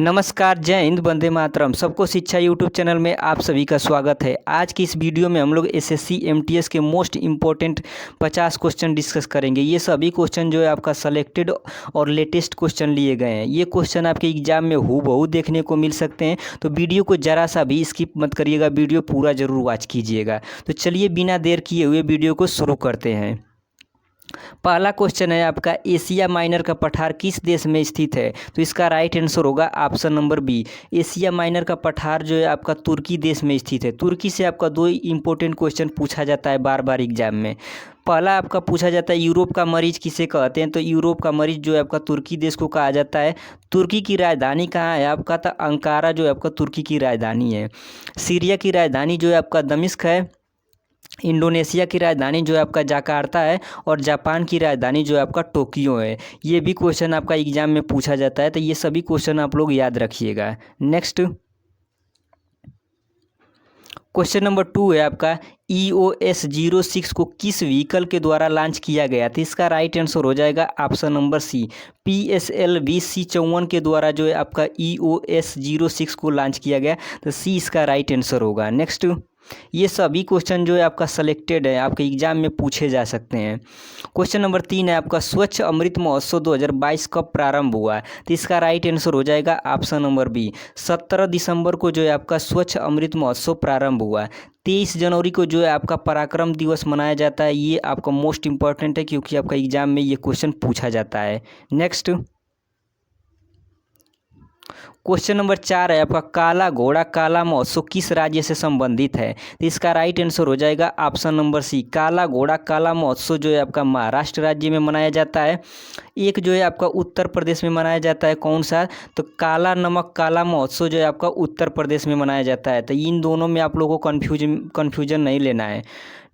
नमस्कार, जय हिंद, वंदे मातरम। सबको शिक्षा यूट्यूब चैनल में आप सभी का स्वागत है। आज की इस वीडियो में हम लोग एसएससी एमटीएस के मोस्ट इम्पोर्टेंट 50 क्वेश्चन डिस्कस करेंगे। ये सभी क्वेश्चन जो है आपका सेलेक्टेड और लेटेस्ट क्वेश्चन लिए गए हैं। ये क्वेश्चन आपके एग्जाम में हूबहू देखने को मिल सकते हैं, तो वीडियो को ज़रा सा भी स्किप मत करिएगा, वीडियो पूरा ज़रूर वॉच कीजिएगा। तो चलिए बिना देर किए हुए वीडियो को शुरू करते हैं। पहला क्वेश्चन है आपका, एशिया माइनर का पठार किस देश में स्थित है? तो इसका राइट आंसर होगा option number B. Asia Minor का पठार जो है आपका तुर्की देश में स्थित है। तुर्की से आपका दो इंपॉर्टेंट क्वेश्चन पूछा जाता है बार बार एग्जाम में। पहला आपका पूछा जाता है यूरोप का मरीज किसे कहते हैं? तो यूरोप का मरीज जो है आपका तुर्की देश को कहा जाता है। तुर्की की राजधानी कहाँ है आपका? तो अंकारा जो है आपका तुर्की की राजधानी है। सीरिया की राजधानी जो है आपका दमिश्क है। इंडोनेशिया की राजधानी जो है आपका जकार्ता है। और जापान की राजधानी जो है आपका टोक्यो है। ये भी क्वेश्चन आपका एग्जाम में पूछा जाता है, तो ये सभी क्वेश्चन आप लोग याद रखिएगा। नेक्स्ट क्वेश्चन नंबर 2 है आपका, EOS-06 को किस व्हीकल के द्वारा लॉन्च किया गया था? इसका राइट आंसर हो जाएगा option number C. PSL VC54 के द्वारा जो है आपका EOS-06 को लॉन्च किया गया, तो सी इसका राइट आंसर होगा। नेक्स्ट, ये सभी क्वेश्चन जो है आपका सेलेक्टेड है, आपके एग्जाम में पूछे जा सकते हैं। क्वेश्चन नंबर 3 है आपका, स्वच्छ अमृत महोत्सव 2022 कब प्रारंभ हुआ? तो इसका राइट आंसर हो जाएगा ऑप्शन नंबर बी। 17 दिसंबर को जो है आपका स्वच्छ अमृत महोत्सव प्रारंभ हुआ। 23 जनवरी को जो है आपका पराक्रम दिवस मनाया जाता है। ये आपका मोस्ट इंपॉर्टेंट है, क्योंकि आपका एग्जाम में ये क्वेश्चन पूछा जाता है। नेक्स्ट क्वेश्चन नंबर 4 है आपका, काला घोड़ा काला महोत्सव किस राज्य से संबंधित है? तो इसका राइट आंसर हो जाएगा ऑप्शन नंबर सी। काला घोड़ा काला महोत्सव जो है आपका महाराष्ट्र राज्य में मनाया जाता है। एक जो है आपका उत्तर प्रदेश में मनाया जाता है, कौन सा? तो काला नमक काला महोत्सव जो है आपका उत्तर प्रदेश में मनाया जाता है। तो इन दोनों में आप लोगों को कन्फ्यूजन नहीं लेना है।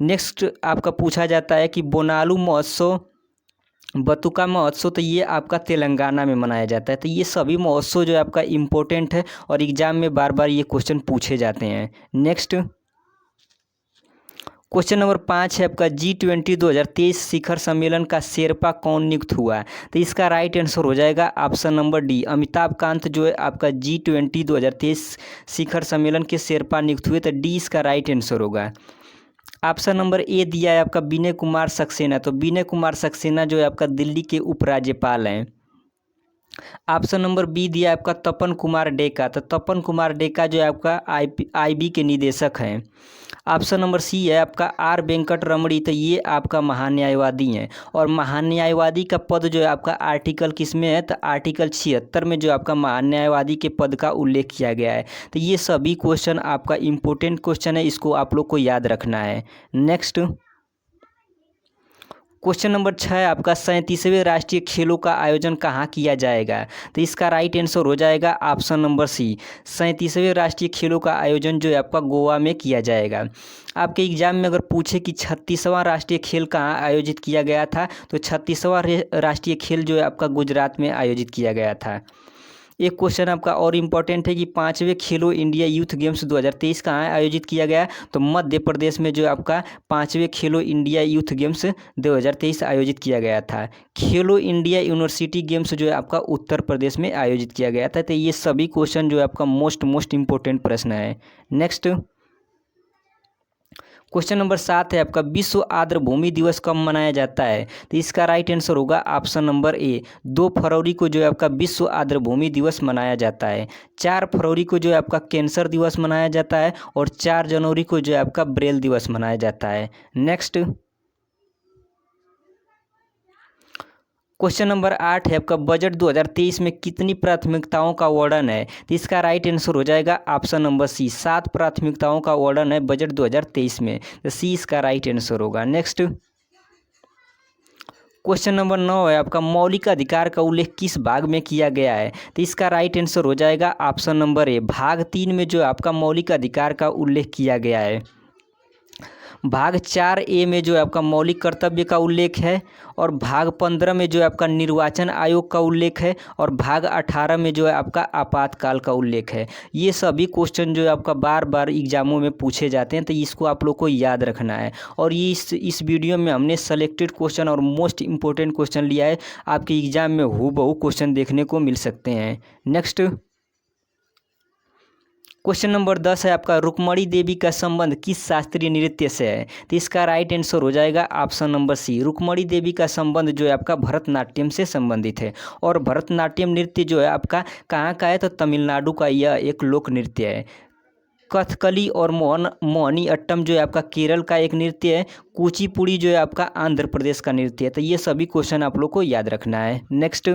नेक्स्ट आपका पूछा जाता है कि बोनालू महोत्सव बतुका महोत्सव, तो ये आपका तेलंगाना में मनाया जाता है। तो ये सभी महोत्सव जो है आपका इम्पोर्टेंट है और एग्जाम में बार बार ये क्वेश्चन पूछे जाते हैं। नेक्स्ट क्वेश्चन नंबर 5 है आपका, G20 2023 शिखर सम्मेलन का शेरपा कौन नियुक्त हुआ? तो इसका राइट आंसर हो जाएगा option number D. Amitabh Kant जो है आपका G20 2023 शिखर सम्मेलन के शेरपा नियुक्त हुए, तो डी इसका राइट आंसर होगा। ऑप्शन नंबर ए दिया है आपका विनय कुमार सक्सेना, तो विनय कुमार सक्सेना जो है आपका दिल्ली के उपराज्यपाल हैं। ऑप्शन नंबर बी दिया है आपका तपन कुमार डेका, तो तपन कुमार डेका जो है आपका IB के निदेशक हैं। ऑप्शन नंबर सी है आपका आर वेंकट रमणी, तो ये आपका महान्यायवादी हैं। और महान्यायवादी का पद जो है आपका आर्टिकल किस में है? तो आर्टिकल 76 में जो आपका महान्यायवादी के पद का उल्लेख किया गया है। तो ये सभी क्वेश्चन आपका इम्पोर्टेंट क्वेश्चन है, इसको आप लोग को याद रखना है। नेक्स्ट क्वेश्चन नंबर 6 आपका, 37वें राष्ट्रीय खेलों का आयोजन कहाँ किया जाएगा? तो इसका राइट आंसर हो जाएगा ऑप्शन नंबर सी। 37वें राष्ट्रीय खेलों का आयोजन जो है आपका गोवा में किया जाएगा। आपके एग्जाम में अगर पूछे कि 36वां राष्ट्रीय खेल कहाँ आयोजित किया गया था, तो 36वां राष्ट्रीय खेल जो है आपका गुजरात में आयोजित किया गया था। एक क्वेश्चन आपका और इम्पोर्टेंट है कि 5वें खेलो इंडिया यूथ गेम्स 2023 कहाँ आयोजित किया गया? तो मध्य प्रदेश में जो आपका 5वें खेलो इंडिया यूथ गेम्स 2023 आयोजित किया गया था। खेलो इंडिया यूनिवर्सिटी गेम्स जो है आपका उत्तर प्रदेश में आयोजित किया गया था। तो ये सभी क्वेश्चन जो है आपका मोस्ट इम्पोर्टेंट प्रश्न है। नेक्स्ट क्वेश्चन नंबर 7 है आपका, विश्व आर्द्र भूमि दिवस कब मनाया जाता है? तो इसका राइट आंसर होगा ऑप्शन नंबर ए। 2 फरवरी को जो है आपका विश्व आर्द्र भूमि दिवस मनाया जाता है। 4 फरवरी को जो है आपका कैंसर दिवस मनाया जाता है। और 4 जनवरी को जो है आपका ब्रेल दिवस मनाया जाता है। नेक्स्ट क्वेश्चन नंबर 8 है आपका, बजट 2023 में कितनी प्राथमिकताओं का वर्णन है? तो इसका राइट आंसर हो जाएगा ऑप्शन नंबर सी। 7 प्राथमिकताओं का वर्णन है बजट 2023 में, तो सी इसका राइट आंसर होगा। नेक्स्ट क्वेश्चन नंबर 9 है आपका, मौलिक अधिकार का उल्लेख किस भाग में किया गया है? तो इसका राइट आंसर हो जाएगा ऑप्शन नंबर ए। भाग 3 में जो आपका मौलिक अधिकार का उल्लेख किया गया है। भाग 4A में जो है आपका मौलिक कर्तव्य का उल्लेख है। और भाग 15 में जो है आपका निर्वाचन आयोग का उल्लेख है। और भाग 18 में जो है आपका आपातकाल का उल्लेख है। ये सभी क्वेश्चन जो है आपका बार बार एग्जामों में पूछे जाते हैं, तो इसको आप लोग को याद रखना है। और ये इस वीडियो में हमने सेलेक्टेड क्वेश्चन और मोस्ट इंपॉर्टेंट क्वेश्चन लिया है, आपके एग्जाम में हूबहू क्वेश्चन देखने को मिल सकते हैं। नेक्स्ट क्वेश्चन नंबर 10 है आपका, रुक्मणी देवी का संबंध किस शास्त्रीय नृत्य से है? तो इसका राइट आंसर हो जाएगा ऑप्शन नंबर सी, रुक्मणी देवी का संबंध जो है आपका भरतनाट्यम से संबंधित है। और भरतनाट्यम नृत्य जो है आपका कहाँ का है? तो तमिलनाडु का यह एक लोक नृत्य है। कथकली और मोहिनी अट्टम जो है आपका केरल का एक नृत्य है। कुचिपुड़ी जो है आपका आंध्र प्रदेश का नृत्य है। तो ये सभी क्वेश्चन आप लोग को याद रखना है। नेक्स्ट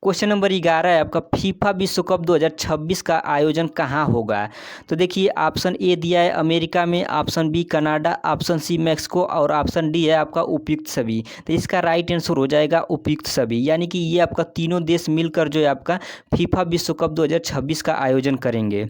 क्वेश्चन नंबर 11 है आपका, फीफा विश्व कप 2026 का आयोजन कहाँ होगा? तो देखिए ऑप्शन ए दिया है अमेरिका में, option B Canada, option C Mexico और ऑप्शन डी है आपका उपयुक्त सभी। तो इसका राइट आंसर हो जाएगा उपयुक्त सभी, यानी कि ये आपका तीनों देश मिलकर जो है आपका फीफा विश्व कप 2026 का आयोजन करेंगे।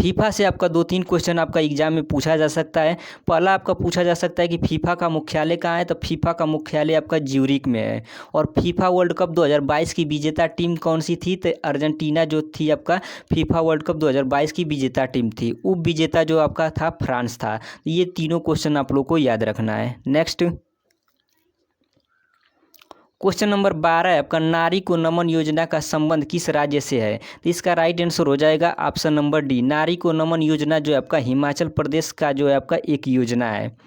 फीफा से आपका 2-3 क्वेश्चन आपका एग्जाम में पूछा जा सकता है। पहला आपका पूछा जा सकता है कि फीफा का मुख्यालय कहाँ है? तो फीफा का मुख्यालय आपका ज्यूरिक में है। और फीफा वर्ल्ड कप 2022 की विजेता टीम कौन सी थी? तो अर्जेंटीना जो थी आपका फीफा वर्ल्ड कप 2022 की विजेता टीम थी। उप विजेता जो आपका था फ्रांस था। ये तीनों क्वेश्चन आप लोग को याद रखना है। नेक्स्ट क्वेश्चन नंबर 12 है आपका, नारी को नमन योजना का संबंध किस राज्य से है? तो इसका राइट आंसर हो जाएगा ऑप्शन नंबर डी, नारी को नमन योजना जो है आपका हिमाचल प्रदेश का जो है आपका एक योजना है।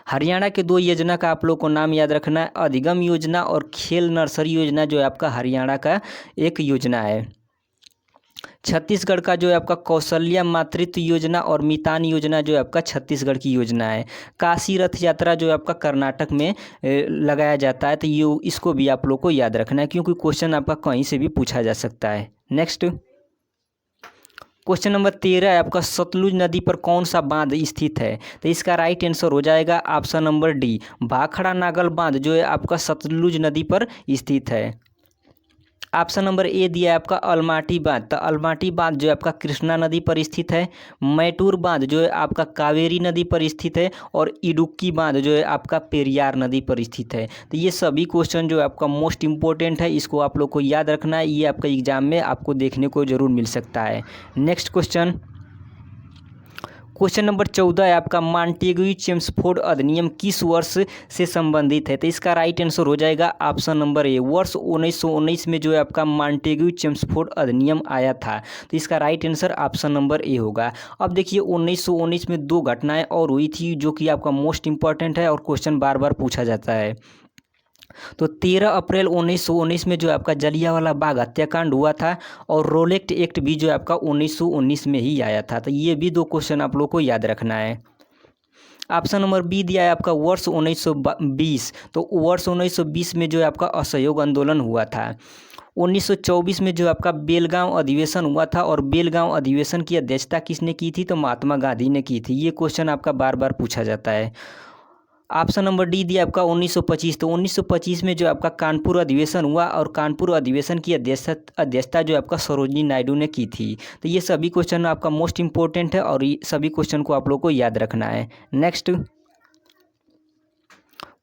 हरियाणा के 2 योजना का आप लोग को नाम याद रखना है, अधिगम योजना और खेल नर्सरी योजना जो है आपका हरियाणा का एक योजना है। छत्तीसगढ़ का जो है आपका कौशल्या मातृत्व योजना और मितान योजना जो है आपका छत्तीसगढ़ की योजना है। काशी रथ यात्रा जो है आपका कर्नाटक में लगाया जाता है। तो ये इसको भी आप लोग को याद रखना है, क्योंकि क्वेश्चन आपका कहीं से भी पूछा जा सकता है। नेक्स्ट क्वेश्चन नंबर 13 है आपका, सतलुज नदी पर कौन सा बांध स्थित है? तो इसका राइट आंसर हो जाएगा option number D, Bhakra Nangal बांध जो है आपका सतलुज नदी पर स्थित है। ऑप्शन नंबर ए दिया है आपका अलमाटी बांध। तो अलमाटी बांध जो है आपका कृष्णा नदी पर स्थित है। मैटूर बांध जो है आपका कावेरी नदी पर स्थित है। और इडुक्की बांध जो है आपका पेरियार नदी पर स्थित है। तो ये सभी क्वेश्चन जो है आपका मोस्ट इंपॉर्टेंट है, इसको आप लोग को याद रखना है। ये आपका एग्जाम में आपको देखने को जरूर मिल सकता है। नेक्स्ट क्वेश्चन नंबर 14 है आपका, मॉन्टेग्यू चेम्सफोर्ड अधिनियम किस वर्ष से संबंधित है? तो इसका राइट आंसर हो जाएगा ऑप्शन नंबर ए, वर्ष 1919 में जो है आपका मॉन्टेग्यू चेम्सफोर्ड अधिनियम आया था। तो इसका right answer option number A होगा। अब देखिए 1919 में 2 घटनाएं और हुई थी जो कि आपका मोस्ट इंपॉर्टेंट है और क्वेश्चन बार बार पूछा जाता है। तो 13 अप्रैल 1919 में जो आपका जलियांवाला बाग हत्याकांड हुआ था। और रोलेक्ट एक्ट भी जो आपका 1919 में ही आया था। तो ये भी 2 क्वेश्चन आप लोग को याद रखना है। ऑप्शन नंबर बी दिया है आपका वर्ष 1920। तो वर्ष 1920 में जो है आपका असहयोग आंदोलन हुआ था। 1924 में जो आपका बेलगांव अधिवेशन हुआ था। और बेलगांव अधिवेशन की अध्यक्षता किसने की थी? तो महात्मा गांधी ने की थी। ये क्वेश्चन आपका बार बार पूछा जाता है। ऑप्शन नंबर डी दिया आपका 1925। तो 1925 में जो आपका कानपुर अधिवेशन हुआ। और कानपुर अधिवेशन की अध्यक्षता जो आपका सरोजिनी नायडू ने की थी। तो ये सभी क्वेश्चन आपका मोस्ट इंपॉर्टेंट है और ये सभी क्वेश्चन को आप लोग को याद रखना है। नेक्स्ट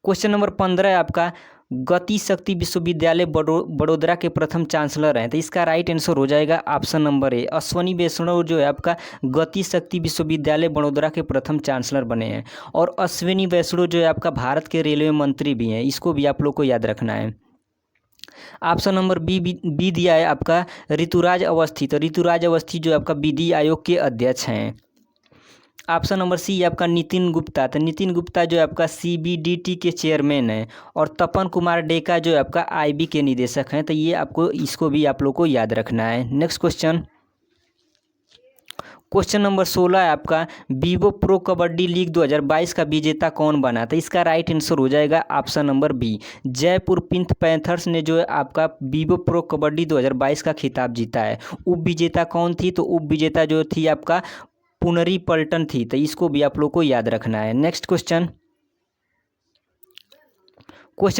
क्वेश्चन नंबर 15 है आपका, गति शक्ति विश्वविद्यालय बड़ोदरा के प्रथम चांसलर हैं। तो इसका राइट आंसर हो जाएगा ऑप्शन नंबर ए, अश्वनी वैष्णव जो है आपका गति शक्ति विश्वविद्यालय बड़ोदरा के प्रथम चांसलर बने हैं। और अश्विनी वैष्णव जो है आपका भारत के रेलवे मंत्री भी हैं। इसको भी आप लोग को याद रखना है। ऑप्शन नंबर बी दिया है आपका ऋतुराज अवस्थी। तो ऋतुराज अवस्थी जो आपका विधि आयोग के अध्यक्ष हैं। ऑप्शन नंबर सी आपका नितिन गुप्ता। तो नितिन गुप्ता जो है आपका सीबीडीटी के चेयरमैन है। और तपन कुमार डेका जो है आपका आईबी के निदेशक हैं। तो ये आपको इसको भी आप लोग को याद रखना है। नेक्स्ट क्वेश्चन नंबर 16 है आपका, वीवो प्रो कबड्डी लीग 2022 का विजेता कौन बना? तो इसका राइट आंसर हो जाएगा option number B, Jaipur Pink Panthers ने जो है आपका वीवो प्रो कबड्डी 2022 का खिताब जीता है। उप विजेता कौन थी? तो उप विजेता जो थी आपका पुनरी पल्टन थी। तो इसको भी आप लोग को याद रखना है। नेक्स्ट क्वेश्चन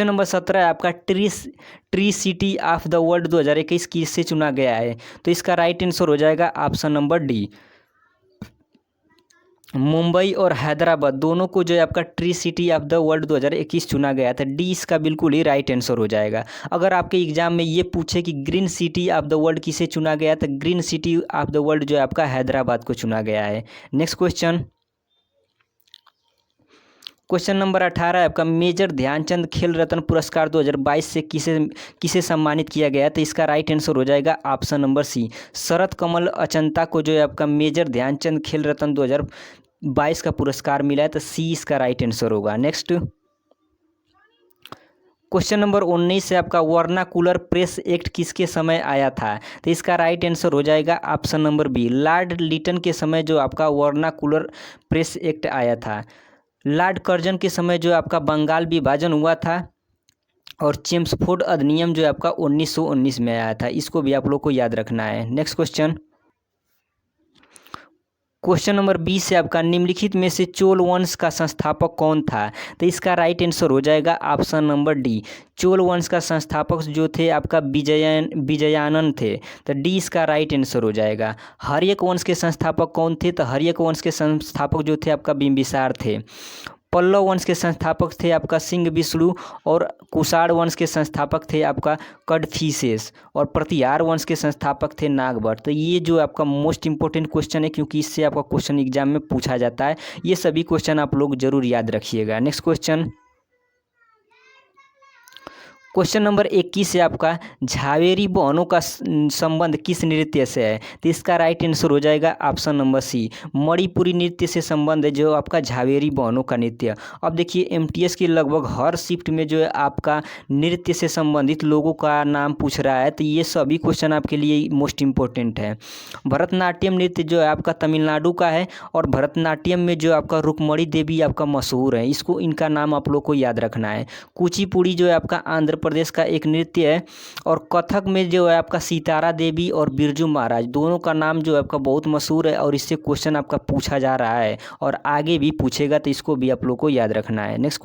नंबर 17 है आपका, tree city of the world 2021 किससे चुना गया है? तो इसका राइट आंसर हो जाएगा ऑप्शन नंबर डी, मुंबई और हैदराबाद दोनों को जो है आपका tree city of the world 2021 चुना गया था। डी इसका बिल्कुल ही राइट आंसर हो जाएगा। अगर आपके एग्जाम में ये पूछे कि green city of the world किसे चुना गया, तो green city of the world जो है आपका हैदराबाद को चुना गया है। नेक्स्ट क्वेश्चन नंबर 18 है आपका, मेजर ध्यानचंद खेल रत्न पुरस्कार 2022 से किसे किसे सम्मानित किया गया? तो इसका राइट आंसर हो जाएगा option number C, Sharath Kamal Achanta को जो है आपका मेजर ध्यानचंद खेल रत्न 2022 का पुरस्कार मिला है। तो सी इसका राइट आंसर होगा। नेक्स्ट क्वेश्चन नंबर 19 से आपका, वर्नाकुलर प्रेस एक्ट किसके समय आया था? तो इसका राइट आंसर हो जाएगा option number B, Lord Lytton के समय जो आपका वर्नाकुलर प्रेस एक्ट आया था। लॉर्ड कर्जन के समय जो आपका बंगाल विभाजन हुआ था, और चेम्सफोर्ड अधिनियम जो है आपका 1919 में आया था। इसको भी आप लोग को याद रखना है। नेक्स्ट क्वेश्चन नंबर 20 से आपका, निम्नलिखित में से चोल वंश का संस्थापक कौन था? तो इसका राइट आंसर हो जाएगा ऑप्शन नंबर डी, चोल वंश का संस्थापक जो थे आपका विजयानन थे। तो डी इसका राइट आंसर हो जाएगा। हर्यक वंश के संस्थापक कौन थे? तो हर्यक वंश के संस्थापक जो थे आपका बिंबिसार थे। पल्लव वंश के संस्थापक थे आपका सिंह विष्णु, और कुषाण वंश के संस्थापक थे आपका कदफिसेस, और प्रतिहार वंश के संस्थापक थे नागभट्ट। तो ये जो आपका मोस्ट इंपॉर्टेंट क्वेश्चन है, क्योंकि इससे आपका क्वेश्चन एग्जाम में पूछा जाता है। ये सभी क्वेश्चन आप लोग जरूर याद रखिएगा। नेक्स्ट क्वेश्चन नंबर 21 से आपका, झावेरी बहनों का संबंध किस नृत्य से है? तो इसका राइट आंसर हो जाएगा ऑप्शन नंबर सी, मणिपुरी नृत्य से संबंध है जो आपका झावेरी बहनों का नृत्य। अब देखिए एमटीएस की लगभग हर शिफ्ट में जो है आपका नृत्य से संबंधित लोगों का नाम पूछ रहा है। तो ये सभी क्वेश्चन आपके लिए मोस्ट इंपॉर्टेंट है। भरतनाट्यम नृत्य जो है आपका तमिलनाडु का है, और भरतनाट्यम में जो आपका रुक्मणी देवी आपका मशहूर है। इसको इनका नाम आप लोग को याद रखना है। कुचिपुड़ी जो है आपका आंध्र प्रदेश का एक नृत्य है, और कथक में जो है आपका सितारा देवी और बिरजू महाराज, दोनों का नाम जो है आपका बहुत मशहूर है, और इससे क्वेश्चन आपका पूछा जा रहा है और आगे भी पूछेगा। तो इसको भी आप लोग को याद रखना है। नेक्स्ट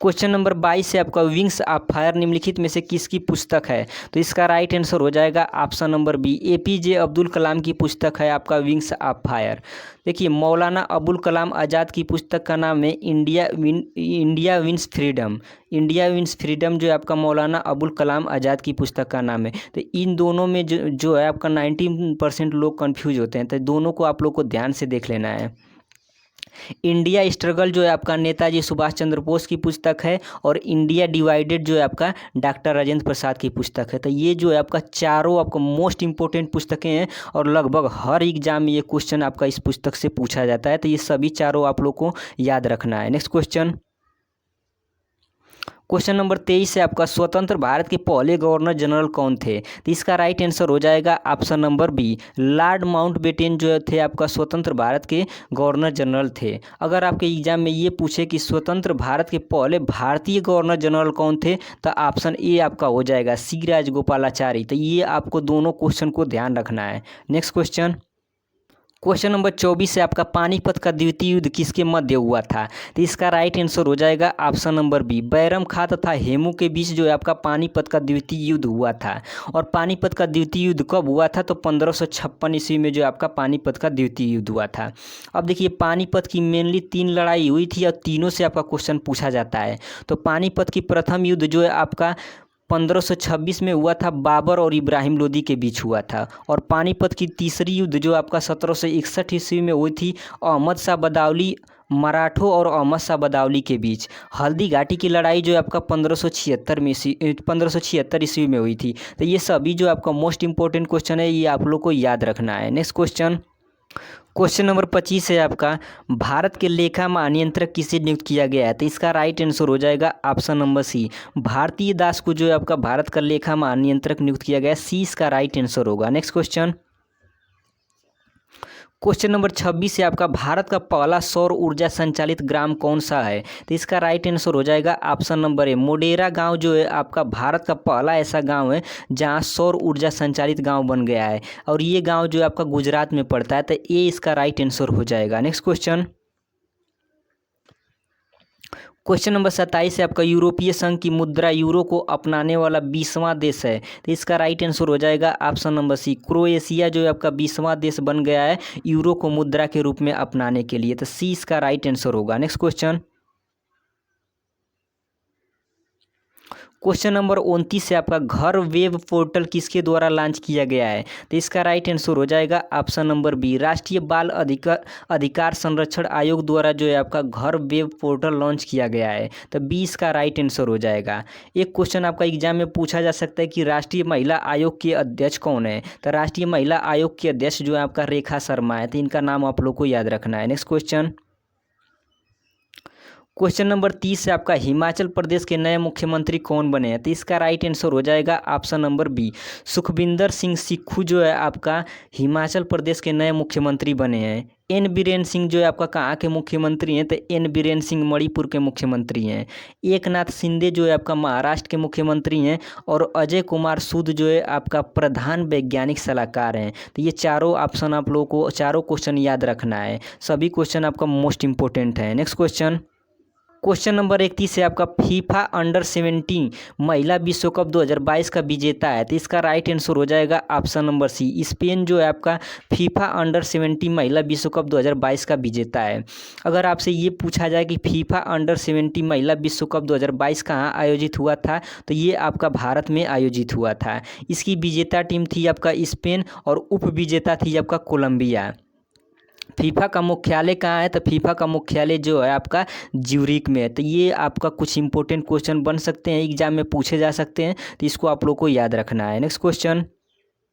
क्वेश्चन नंबर 22 से आपका, विंग्स ऑफ फायर निम्नलिखित में से किसकी पुस्तक है? तो इसका राइट आंसर हो जाएगा option number B, APJ Abdul Kalam की पुस्तक है आपका विंग्स ऑफ फायर। देखिए मौलाना अबुल कलाम आज़ाद की पुस्तक का नाम है India wins freedom. India wins freedom जो है आपका मौलाना अबुल कलाम आज़ाद की पुस्तक का नाम है। तो इन दोनों में जो है आपका 90% लोग कंफ्यूज होते हैं। तो दोनों को आप लोग को ध्यान से देख लेना है। इंडिया स्ट्रगल जो है आपका नेताजी सुभाष चंद्र बोस की पुस्तक है, और इंडिया डिवाइडेड जो है आपका डॉक्टर राजेंद्र प्रसाद की पुस्तक है। तो ये जो है आपका चारों आपको मोस्ट इंपॉर्टेंट पुस्तकें हैं, और लगभग हर एग्जाम में ये क्वेश्चन आपका इस पुस्तक से पूछा जाता है। तो ये सभी चारों आप लोग को याद रखना है। नेक्स्ट क्वेश्चन नंबर 23 है आपका, स्वतंत्र भारत के पहले गवर्नर जनरल कौन थे? तो इसका राइट आंसर हो जाएगा option number B, Lord Mountbatten जो थे आपका स्वतंत्र भारत के गवर्नर जनरल थे। अगर आपके एग्जाम में ये पूछे कि स्वतंत्र भारत के पहले भारतीय गवर्नर जनरल कौन थे, तो ऑप्शन ए आपका हो जाएगा सी राजगोपालाचारी। तो ये आपको दोनों क्वेश्चन को ध्यान रखना है। नेक्स्ट क्वेश्चन नंबर 24 से आपका, पानीपत का द्वितीय युद्ध किसके मध्य हुआ था? तो इसका राइट आंसर हो जाएगा ऑप्शन नंबर बी, बैरम खां तथा हेमू के बीच जो है आपका पानीपत का द्वितीय युद्ध हुआ था। और पानीपत का द्वितीय युद्ध कब हुआ था? तो 1556 ईस्वी में जो आपका पानीपत का द्वितीय युद्ध हुआ था। अब देखिए पानीपत की मेनली 3 लड़ाई हुई थी, और तीनों से आपका क्वेश्चन पूछा जाता है। तो पानीपत की प्रथम युद्ध जो है आपका 1526 में हुआ था, बाबर और इब्राहिम लोदी के बीच हुआ था। और पानीपत की तीसरी युद्ध जो आपका 1761 ईस्वी में हुई थी, अहमद शाह बदावली मराठों और अहमद शाह बदावली के बीच। हल्दी घाटी की लड़ाई जो आपका 1576 ईस्वी में हुई थी। तो ये सभी जो आपका मोस्ट इंपॉर्टेंट क्वेश्चन है, ये आप लोग को याद रखना है। नेक्स्ट क्वेश्चन नंबर 25 है आपका, भारत के लेखा महानियंत्रक किसे नियुक्त किया गया है? तो इसका राइट आंसर हो जाएगा ऑप्शन नंबर सी, भारतीय दास को जो है आपका भारत का लेखा महानियंत्रक नियुक्त किया गया है। सी इसका राइट आंसर होगा। नेक्स्ट क्वेश्चन नंबर 26 है आपका, भारत का पहला सौर ऊर्जा संचालित ग्राम कौन सा है? तो इसका राइट आंसर हो जाएगा ऑप्शन नंबर ए, मोडेरा गांव जो है आपका भारत का पहला ऐसा गांव है जहां सौर ऊर्जा संचालित गांव बन गया है, और ये गांव जो है आपका गुजरात में पड़ता है। तो ए इसका राइट आंसर हो जाएगा। नेक्स्ट क्वेश्चन नंबर 27 है आपका, यूरोपीय संघ की मुद्रा यूरो को अपनाने वाला 20वां देश है? तो इसका राइट आंसर हो जाएगा ऑप्शन नंबर सी, क्रोएशिया जो है आपका 20वां देश बन गया है यूरो को मुद्रा के रूप में अपनाने के लिए। तो सी इसका राइट आंसर होगा। नेक्स्ट क्वेश्चन नंबर 29 से आपका घर वेब पोर्टल किसके द्वारा लॉन्च किया गया है? तो इसका राइट आंसर हो जाएगा ऑप्शन नंबर बी, राष्ट्रीय बाल अधिकार संरक्षण आयोग द्वारा जो है आपका घर वेब पोर्टल लॉन्च किया गया है। तो बी इसका राइट आंसर हो जाएगा। एक क्वेश्चन आपका एग्जाम में पूछा जा सकता है कि राष्ट्रीय महिला आयोग के अध्यक्ष कौन है? तो राष्ट्रीय महिला आयोग के अध्यक्ष जो है आपका रेखा शर्मा है। तो इनका नाम आप लोग को याद रखना है। नेक्स्ट क्वेश्चन नंबर 30 से आपका हिमाचल प्रदेश के नए मुख्यमंत्री कौन बने हैं? तो इसका राइट आंसर हो जाएगा option number B, Sukhvinder Singh Sukhu जो है आपका हिमाचल प्रदेश के नए मुख्यमंत्री बने हैं। एन बीरेन सिंह जो है आपका कहाँ के मुख्यमंत्री हैं? तो एन बीरेन सिंह मणिपुर के मुख्यमंत्री हैं। एकनाथ शिंदे जो है आपका महाराष्ट्र के मुख्यमंत्री हैं और अजय कुमार सूद जो है आपका प्रधान वैज्ञानिक सलाहकार हैं। तो ये चारों ऑप्शन आप लोगों को चारों क्वेश्चन याद रखना है। सभी क्वेश्चन आपका मोस्ट इंपॉर्टेंट है। नेक्स्ट क्वेश्चन नंबर 31 से आपका फीफा अंडर 17 महिला विश्व कप 2022 का विजेता है। तो इसका राइट आंसर हो जाएगा ऑप्शन नंबर सी, स्पेन जो है आपका फीफा अंडर 17 महिला विश्व कप 2022 का विजेता है। अगर आपसे ये पूछा जाए कि फीफा अंडर 17 महिला विश्व कप 2022 कहाँ आयोजित हुआ था, तो ये आपका भारत में आयोजित हुआ था। इसकी विजेता टीम थी आपका स्पेन और उप विजेता थी आपका कोलंबिया। फीफा का मुख्यालय कहाँ है? तो फीफा का मुख्यालय जो है आपका ज्यूरिख में है। तो ये आपका कुछ इंपॉर्टेंट क्वेश्चन बन सकते हैं, एग्जाम में पूछे जा सकते हैं, तो इसको आप लोग को याद रखना है। नेक्स्ट क्वेश्चन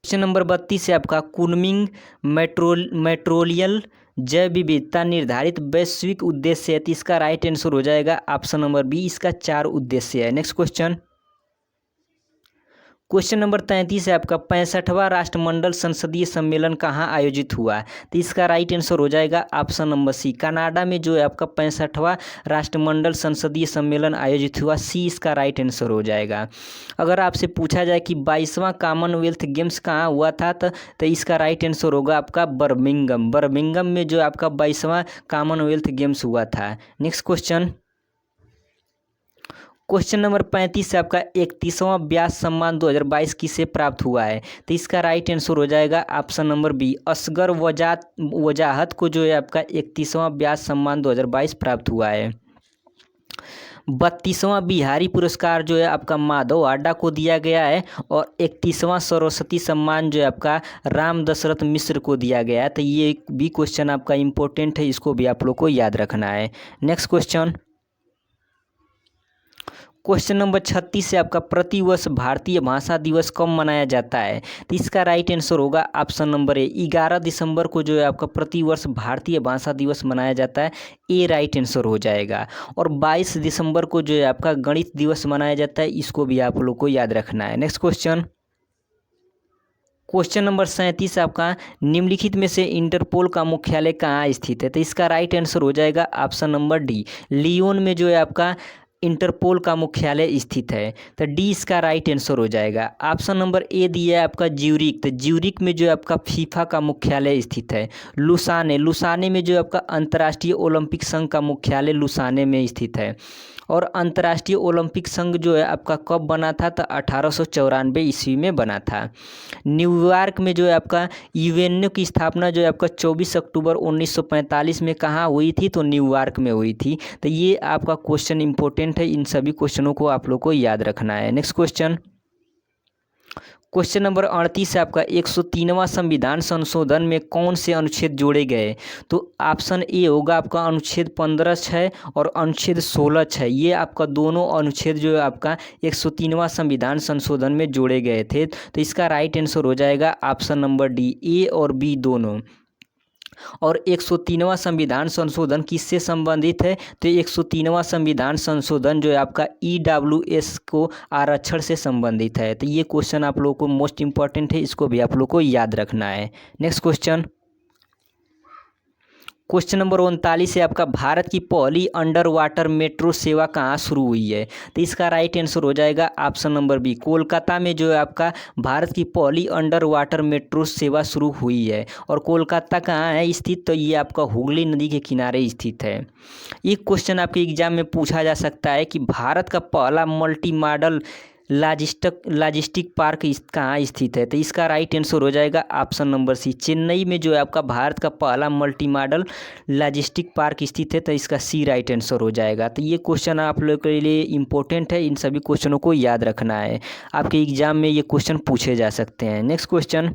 नंबर 32 से आपका कुनमिंग मेट्रोलियल जैव विविधता निर्धारित वैश्विक उद्देश्य है। तो इसका राइट आंसर हो जाएगा ऑप्शन नंबर बी, इसका 4 उद्देश्य है। नेक्स्ट क्वेश्चन नंबर 33 है आपका 65वां राष्ट्रमंडल संसदीय सम्मेलन कहाँ आयोजित हुआ? तो इसका राइट आंसर हो जाएगा ऑप्शन नंबर सी, कनाडा में जो है आपका 65वां राष्ट्रमंडल संसदीय सम्मेलन आयोजित हुआ। सी इसका राइट आंसर हो जाएगा। अगर आपसे पूछा जाए कि 22वां कॉमनवेल्थ गेम्स कहाँ हुआ था, तो इसका राइट आंसर होगा आपका बर्मिंघम में जो आपका 22वां कॉमनवेल्थ गेम्स हुआ था। नेक्स्ट क्वेश्चन नंबर 35 से आपका 31वां व्यास सम्मान 2022 किसे प्राप्त हुआ है? तो इसका राइट आंसर हो जाएगा ऑप्शन नंबर बी, असगर वजाहत को जो है आपका 31वां व्यास सम्मान 2022 प्राप्त हुआ है। 32वां बिहारी पुरस्कार जो है आपका माधव आड्डा को दिया गया है और 31वां सरस्वती सम्मान जो है आपका राम दशरथ मिश्र को दिया गया है। तो ये भी क्वेश्चन आपका इम्पोर्टेंट है, इसको भी आप लोग को याद रखना है। नेक्स्ट क्वेश्चन नंबर 36 से आपका प्रतिवर्ष भारतीय भाषा दिवस कब मनाया जाता है? तो इसका राइट आंसर होगा ऑप्शन नंबर ए, 11 दिसंबर को जो है आपका प्रतिवर्ष भारतीय भाषा दिवस मनाया जाता है। ए राइट आंसर हो जाएगा। और 22 दिसंबर को जो है आपका गणित दिवस मनाया जाता है, इसको भी आप लोग को याद रखना है। नेक्स्ट क्वेश्चन नंबर 37 आपका निम्नलिखित में से इंटरपोल का मुख्यालय कहाँ स्थित है? तो इसका राइट आंसर हो जाएगा ऑप्शन नंबर डी, लियोन में जो है आपका इंटरपोल का मुख्यालय स्थित है। तो डी इसका राइट आंसर हो जाएगा। ऑप्शन नंबर ए दिया है आपका ज्यूरिख, तो ज्यूरिख में जो है आपका फीफा का मुख्यालय स्थित है। लुसाने में जो है आपका अंतर्राष्ट्रीय ओलंपिक संघ का मुख्यालय लुसाने में स्थित है। और अंतर्राष्ट्रीय ओलंपिक संघ जो है आपका कब बना था? तो 1894 ईस्वी में बना था। न्यूयॉर्क में जो है आपका यूएनओ की स्थापना जो है आपका 24 अक्टूबर 1945 में कहाँ हुई थी? तो न्यूयॉर्क में हुई थी। तो ये आपका क्वेश्चन इंपॉर्टेंट है, इन सभी क्वेश्चनों को आप लोग को याद रखना है। नेक्स्ट क्वेश्चन नंबर 38 से आपका 103वां संविधान संशोधन में कौन से अनुच्छेद जोड़े गए? तो ऑप्शन ए होगा आपका अनुच्छेद 15(6) और अनुच्छेद 16(6). ये आपका दोनों अनुच्छेद जो है आपका 103वां संविधान संशोधन में जोड़े गए थे। तो इसका राइट आंसर हो जाएगा ऑप्शन नंबर डी, ए और बी दोनों। और 103वां संविधान संशोधन किससे संबंधित है? तो 103वां संविधान संशोधन जो है आपका EWS को आरक्षण से संबंधित है। तो ये क्वेश्चन आप लोगों को मोस्ट इंपॉर्टेंट है, इसको भी आप लोग को याद रखना है। नेक्स्ट क्वेश्चन नंबर 39 है आपका भारत की पहली अंडर वाटर मेट्रो सेवा कहाँ शुरू हुई है? तो इसका राइट आंसर हो जाएगा ऑप्शन नंबर बी, कोलकाता में जो है आपका भारत की पहली अंडर वाटर मेट्रो सेवा शुरू हुई है। और कोलकाता कहाँ है स्थित? तो ये आपका हुगली नदी के किनारे स्थित है। एक क्वेश्चन आपके एग्जाम में पूछा जा सकता है कि भारत का पहला मल्टी मॉडल लॉजिस्टिक पार्क कहाँ स्थित है? तो इसका राइट आंसर हो जाएगा ऑप्शन नंबर सी, चेन्नई में जो है आपका भारत का पहला मल्टी मॉडल लॉजिस्टिक पार्क स्थित है। तो इसका सी राइट आंसर हो जाएगा। तो ये क्वेश्चन आप लोगों के लिए इम्पोर्टेंट है, इन सभी क्वेश्चनों को याद रखना है, आपके एग्जाम में ये क्वेश्चन पूछे जा सकते हैं। नेक्स्ट क्वेश्चन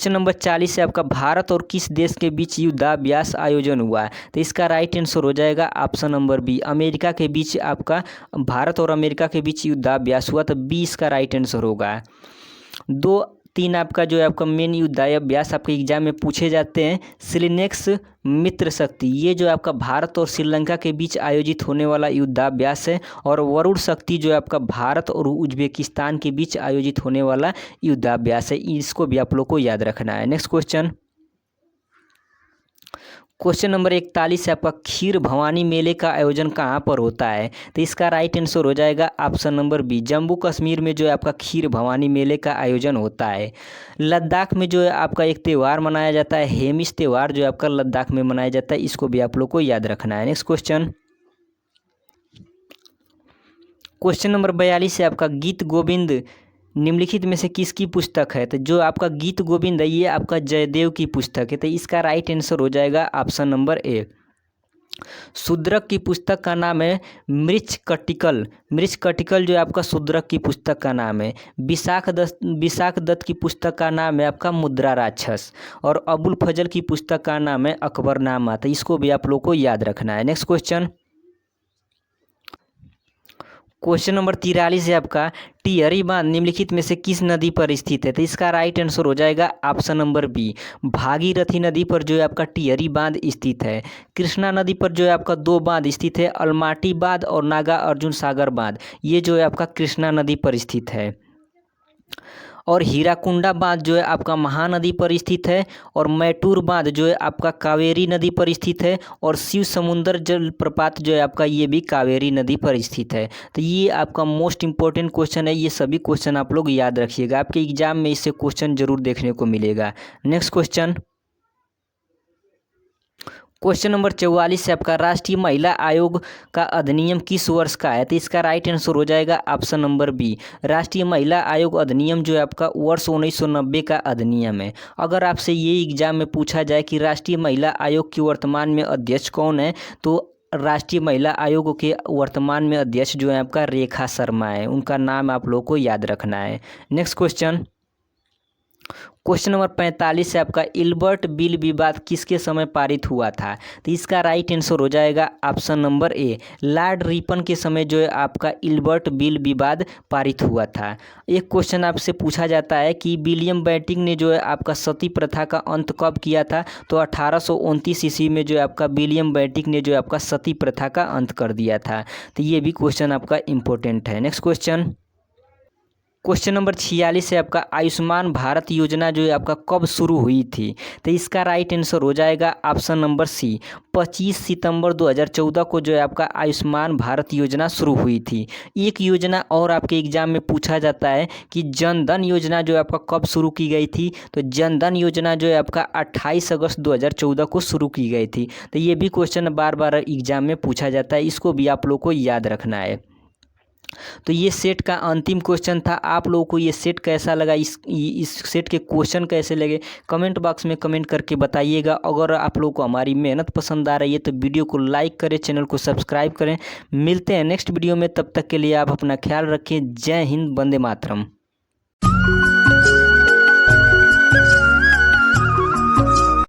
नंबर 40 है आपका, भारत और किस देश के बीच युद्धाभ्यास आयोजन हुआ है? तो इसका राइट आंसर हो जाएगा ऑप्शन नंबर बी, अमेरिका के बीच आपका भारत और अमेरिका के बीच युद्धाभ्यास हुआ। तो बी इसका राइट आंसर होगा। 2-3 आपका जो है आपका मेन युद्धाभ्यास आपके एग्जाम में पूछे जाते हैं। सिलिनेक्स मित्र शक्ति, ये जो आपका भारत और श्रीलंका के बीच आयोजित होने वाला युद्धाभ्यास है। और वरुण शक्ति जो है आपका भारत और उज्बेकिस्तान के बीच आयोजित होने वाला युद्धाभ्यास है। इसको भी आप लोग को याद रखना है। नेक्स्ट क्वेश्चन नंबर 41 है आपका, खीर भवानी मेले का आयोजन कहाँ पर होता है? तो इसका राइट आंसर हो जाएगा option number B, Jammu Kashmir में जो है आपका खीर भवानी मेले का आयोजन होता है। लद्दाख में जो है आपका एक त्यौहार मनाया जाता है, हेमिस त्यौहार जो है आपका लद्दाख में मनाया जाता है। इसको भी आप लोग को याद रखना है। नेक्स्ट क्वेश्चन नंबर 42 है आपका, गीत गोविंद निम्नलिखित में से किसकी पुस्तक है? तो जो आपका गीत गोविंद है ये आपका जयदेव की पुस्तक है। तो इसका राइट आंसर हो जाएगा ऑप्शन नंबर ए। शूद्रक की पुस्तक का नाम है मृच्छकटिकल जो है आपका शूद्रक की पुस्तक का नाम है। विशाख दत्त की पुस्तक का नाम है आपका मुद्रा राक्षस। और अबुल फजल की पुस्तक का नाम है अकबरनामा। तो इसको भी आप लोग को याद रखना है। नेक्स्ट क्वेश्चन नंबर 43 है आपका, टिहरी बांध निम्नलिखित में से किस नदी पर स्थित है? तो इसका राइट आंसर हो जाएगा ऑप्शन नंबर बी, भागीरथी नदी पर जो है आपका टिहरी बांध स्थित है। कृष्णा नदी पर जो है आपका 2 बांध स्थित है, अलमाटी बांध और नागा अर्जुन सागर बांध। ये जो है आपका कृष्णा नदी पर स्थित है। और हीराकुंडा बांध जो है आपका महानदी पर स्थित है। और मैटूर बांध जो है आपका कावेरी नदी पर स्थित है। और शिव समुंदर जलप्रपात जो है आपका ये भी कावेरी नदी पर स्थित है। तो ये आपका मोस्ट इंपॉर्टेंट क्वेश्चन है, ये सभी क्वेश्चन आप लोग याद रखिएगा, आपके एग्जाम में इससे क्वेश्चन जरूर देखने को मिलेगा। नेक्स्ट क्वेश्चन नंबर 44 से आपका, राष्ट्रीय महिला आयोग का अधिनियम किस वर्ष का है? तो इसका राइट आंसर हो जाएगा ऑप्शन नंबर बी, राष्ट्रीय महिला आयोग अधिनियम जो है आपका वर्ष 1990 का अधिनियम है। अगर आपसे ये एग्जाम में पूछा जाए कि राष्ट्रीय महिला आयोग की वर्तमान में अध्यक्ष कौन है, तो राष्ट्रीय महिला आयोग के वर्तमान में अध्यक्ष जो है आपका रेखा शर्मा है, उनका नाम आप लोग को याद रखना है। नेक्स्ट क्वेश्चन नंबर 45 से आपका, इल्बर्ट बिल विवाद किसके समय पारित हुआ था? तो इसका राइट आंसर हो जाएगा option number A, Lord Ripon के समय जो है आपका इल्बर्ट बिल विवाद पारित हुआ था। एक क्वेश्चन आपसे पूछा जाता है कि विलियम बेंटिक ने जो है आपका सती प्रथा का अंत कब किया था? तो 1829 ईस्वी में जो है आपका विलियम बेंटिक ने जो है आपका सती प्रथा का अंत कर दिया था। तो ये भी क्वेश्चन आपका इम्पोर्टेंट है। नेक्स्ट क्वेश्चन नंबर 46 है आपका, आयुष्मान भारत योजना जो है आपका कब शुरू हुई थी? तो इसका राइट आंसर हो जाएगा ऑप्शन नंबर सी, 25 सितंबर 2014 को जो है आपका आयुष्मान भारत योजना शुरू हुई थी। एक योजना और आपके एग्जाम में पूछा जाता है कि जनधन योजना जो है आपका कब शुरू की गई थी? तो जनधन योजना जो है आपका 28 अगस्त 2014 को शुरू की गई थी। तो ये भी क्वेश्चन बार बार एग्जाम में पूछा जाता है, इसको भी आप लोग को याद रखना है। तो ये सेट का अंतिम क्वेश्चन था। आप लोगों को ये सेट कैसा लगा, इस सेट के क्वेश्चन कैसे लगे, कमेंट बॉक्स में कमेंट करके बताइएगा। अगर आप लोगों को हमारी मेहनत पसंद आ रही है तो वीडियो को लाइक करें, चैनल को सब्सक्राइब करें। मिलते हैं नेक्स्ट वीडियो में, तब तक के लिए आप अपना ख्याल रखें। जय हिंद, वंदे मातरम।